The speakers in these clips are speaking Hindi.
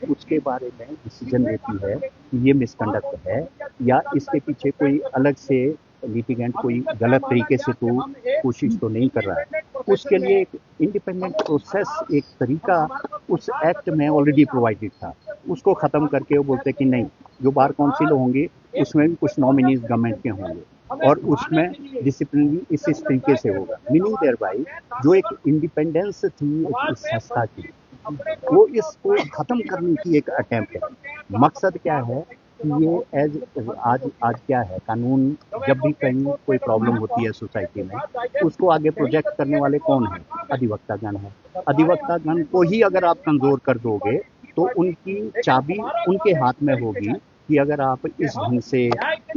उसके बारे में डिसीजन लेती है कि ये मिसकंडक्ट है या इसके पीछे कोई अलग से लिटिगेंट कोई गलत तरीके से तो कोशिश तो नहीं कर रहा है, उसके लिए एक इंडिपेंडेंट प्रोसेस, एक तरीका उस एक्ट में ऑलरेडी प्रोवाइडेड था। उसको ख़त्म करके वो बोलते कि नहीं, जो बार काउंसिल होंगे उसमें भी कुछ नॉमिनीज गवर्नमेंट के होंगे और उसमें डिसिप्लिन इस तरीके से होगा। मीनिंग देयर बाई जो एक इंडिपेंडेंस थी इस संस्था की, वो इसको खत्म करने की एक अटेम्प्ट है। मकसद क्या है कि ये एज आज आज क्या है, कानून जब भी कहीं कोई प्रॉब्लम होती है सोसाइटी में, उसको आगे प्रोजेक्ट करने वाले कौन है? अधिवक्तागण है। अधिवक्तागण को ही अगर आप कमजोर कर दोगे तो उनकी चाबी उनके हाथ में होगी कि अगर आप इस ढंग से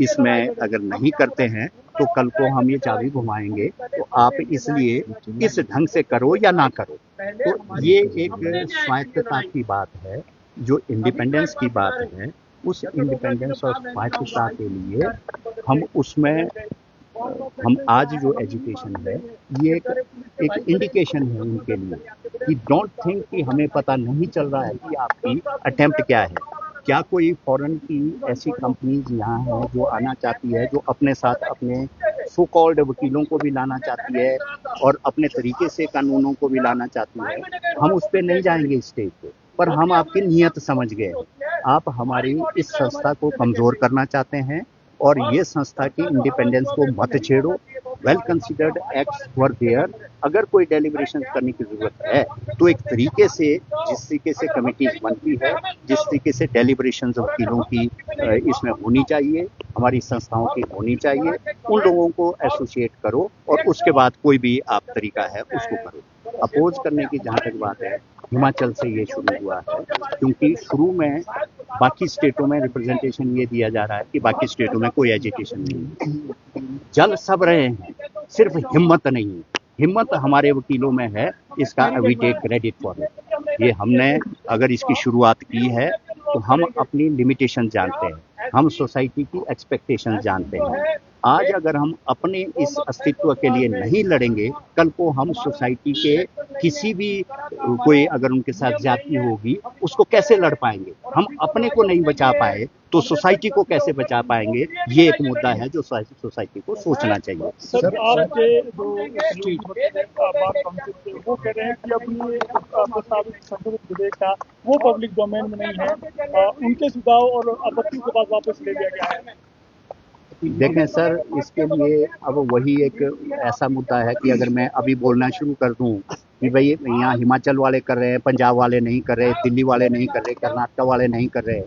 इसमें अगर नहीं करते हैं तो कल को हम ये चाबी घुमाएंगे, तो आप इसलिए इस ढंग से करो या ना करो। तो ये एक स्वायत्तता की बात है, जो इंडिपेंडेंस की बात है। उस इंडिपेंडेंस और स्वायत्तता के लिए हम उसमें हम आज जो एजुकेशन है, ये एक इंडिकेशन है उनके लिए कि डोंट थिंक कि हमें पता नहीं चल रहा है कि आपकी अटेम्प्ट क्या है। क्या कोई फॉरेन की ऐसी कंपनीज यहाँ है जो आना चाहती है, जो अपने साथ अपने सो कॉल्ड वकीलों को भी लाना चाहती है और अपने तरीके से कानूनों को भी लाना चाहती है? हम उस पर नहीं जाएंगे स्टेज पे, पर हम आपकी नीयत समझ गए हैं। आप हमारी इस संस्था को कमजोर करना चाहते हैं और ये संस्था की इंडिपेंडेंस को मत छेड़ो। Well considered acts were there. अगर कोई डेलिब्रेशन करने की जरूरत है तो एक तरीके से, जिस तरीके से कमेटीज बनती है, जिस तरीके से डेलिब्रेशन वकीलों की इसमें होनी चाहिए, हमारी संस्थाओं की होनी चाहिए, उन लोगों को एसोसिएट करो और उसके बाद कोई भी आप तरीका है उसको करो। अपोज करने की जहां तक बात है, हिमाचल से ये शुरू हुआ है, क्योंकि शुरू में बाकी स्टेटों में रिप्रेजेंटेशन ये दिया जा रहा है कि बाकी स्टेटों में कोई एजुकेशन नहीं है। जल सब रहे हैं, सिर्फ हिम्मत नहीं है। हिम्मत हमारे वकीलों में है, इसका we take credit for it. ये हमने अगर इसकी शुरुआत की है तो हम अपनी लिमिटेशन जानते हैं, हम सोसाइटी की एक्सपेक्टेशन जानते हैं। आज अगर हम अपने इस अस्तित्व के लिए नहीं लड़ेंगे, कल को हम सोसाइटी के किसी भी कोई अगर उनके साथ ज्यादती होगी उसको कैसे लड़ पाएंगे? हम अपने को नहीं बचा पाए तो सोसाइटी को कैसे बचा पाएंगे? ये एक मुद्दा है जो सोसाइटी को सोचना चाहिए। सर, आपके जो बार काउंसिल थे वो कह रहे हैं कि अभी प्रस्तावित संशोधित विधेयक था वो पब्लिक डोमेन में नहीं है, उनके सुझाव और आपत्ति के बाद वापस ले लिया गया है। देखें सर, इसके लिए अब वही एक ऐसा मुद्दा है कि अगर मैं अभी बोलना शुरू कर दूं कि भाई यहाँ हिमाचल वाले कर रहे हैं, पंजाब वाले नहीं कर रहे, दिल्ली वाले नहीं कर रहे, कर्नाटक वाले नहीं कर रहे,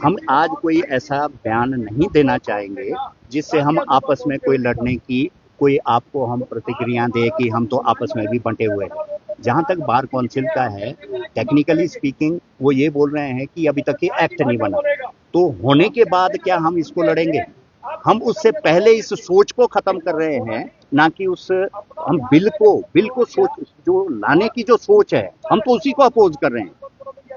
हम आज कोई ऐसा बयान नहीं देना चाहेंगे जिससे हम आपस में कोई लड़ने की कोई आपको हम प्रतिक्रिया दे कि हम तो आपस में भी बंटे हुए हैं। जहां तक बार काउंसिल का है, टेक्निकली स्पीकिंग वो ये बोल रहे हैं कि अभी तक ये एक्ट नहीं बना, तो होने के बाद क्या हम इसको लड़ेंगे? हम उससे पहले इस सोच को खत्म कर रहे हैं, ना कि उस हम बिल को सोच जो लाने की जो सोच है, हम तो उसी को अपोज कर रहे हैं।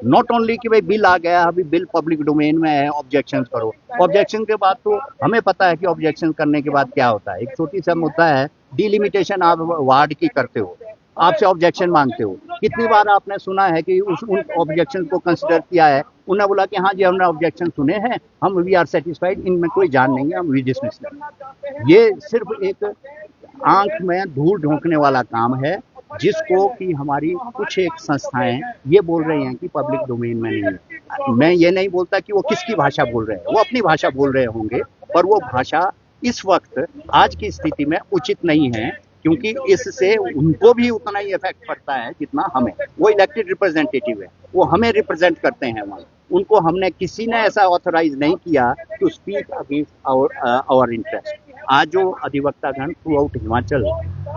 नॉट ओनली कि भाई बिल आ गया, अभी बिल पब्लिक डोमेन में है, ऑब्जेक्शन करो। ऑब्जेक्शन के बाद तो हमें पता है कि ऑब्जेक्शन करने के बाद क्या होता है। एक छोटी सा मुद्दा है, डिलिमिटेशन आप वार्ड की करते हो, आपसे ऑब्जेक्शन मांगते हो। कितनी बार आपने सुना है कि उन ऑब्जेक्शन को कंसिडर किया है, उन्होंने बोला कि हाँ जी हमने ऑब्जेक्शन सुने हैं, हम वी आर सेटिस्फाइड, इनमें कोई जान नहीं है, हम वी डिसमिस करें। ये सिर्फ एक आंख में धूल झोंकने वाला काम है, जिसको कि हमारी कुछ एक संस्थाएं ये बोल रही हैं कि पब्लिक डोमेन में नहीं है। मैं ये नहीं बोलता कि वो किसकी भाषा बोल रहे हैं, वो अपनी भाषा बोल रहे होंगे, पर वो भाषा इस वक्त आज की स्थिति में उचित नहीं है, क्योंकि इससे उनको भी उतना ही इफेक्ट पड़ता है जितना हमें। वो इलेक्टेड रिप्रेजेंटेटिव है, वो हमें रिप्रेजेंट करते हैं वहाँ, उनको हमने किसी ने ऐसा ऑथराइज नहीं किया to speak against our interest. आज जो अधिवक्तागण थ्रू आउट हिमाचल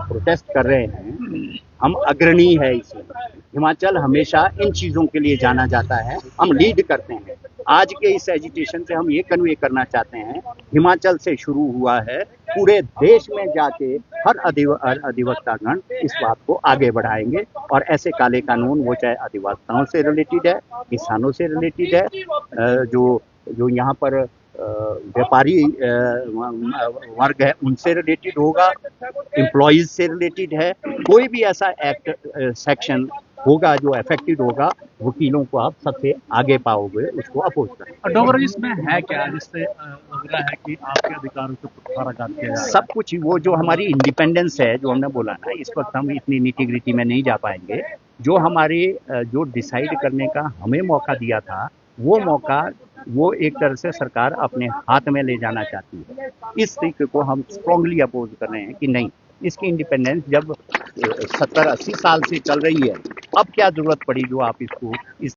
प्रोटेस्ट कर रहे हैं, हम अग्रणी है इसमें। हिमाचल हमेशा इन चीजों के लिए जाना जाता है, हम लीड करते हैं। आज के इस एजिटेशन से हम ये कन्वे करना चाहते हैं, हिमाचल से शुरू हुआ है, पूरे देश में जाके हर अधिवक्तागण इस बात को आगे बढ़ाएंगे और ऐसे काले कानून, वो चाहे अधिवक्ताओं से रिलेटेड है, किसानों से रिलेटेड है, जो यहाँ पर व्यापारी वर्ग है उनसे रिलेटेड होगा, एम्प्लॉयज से रिलेटेड है, कोई भी ऐसा एक्ट सेक्शन होगा, जो अफेक्टेड होगा, वकीलों को आप सबसे आगे पाओगे उसको अपोज करें। और डोगरा इसमें है क्या जिससे लग रहा है कि आपके अधिकारों से कुठाराघात किया जा रहा है? सब कुछ वो जो हमारी इंडिपेंडेंस है, जो हमने बोला ना, इस वक्त हम इतनी निटी-ग्रिटी में नहीं जा पाएंगे। जो हमारे जो डिसाइड करने का हमें मौका दिया था, वो मौका वो एक तरह से सरकार अपने हाथ में ले जाना चाहती है। इस तरीके को हम स्ट्रांगली अपोज कर रहे हैं कि नहीं, इसकी इंडिपेंडेंस जब 70-80 साल से चल रही है, अब क्या जरूरत पड़ी जो आप इसको इस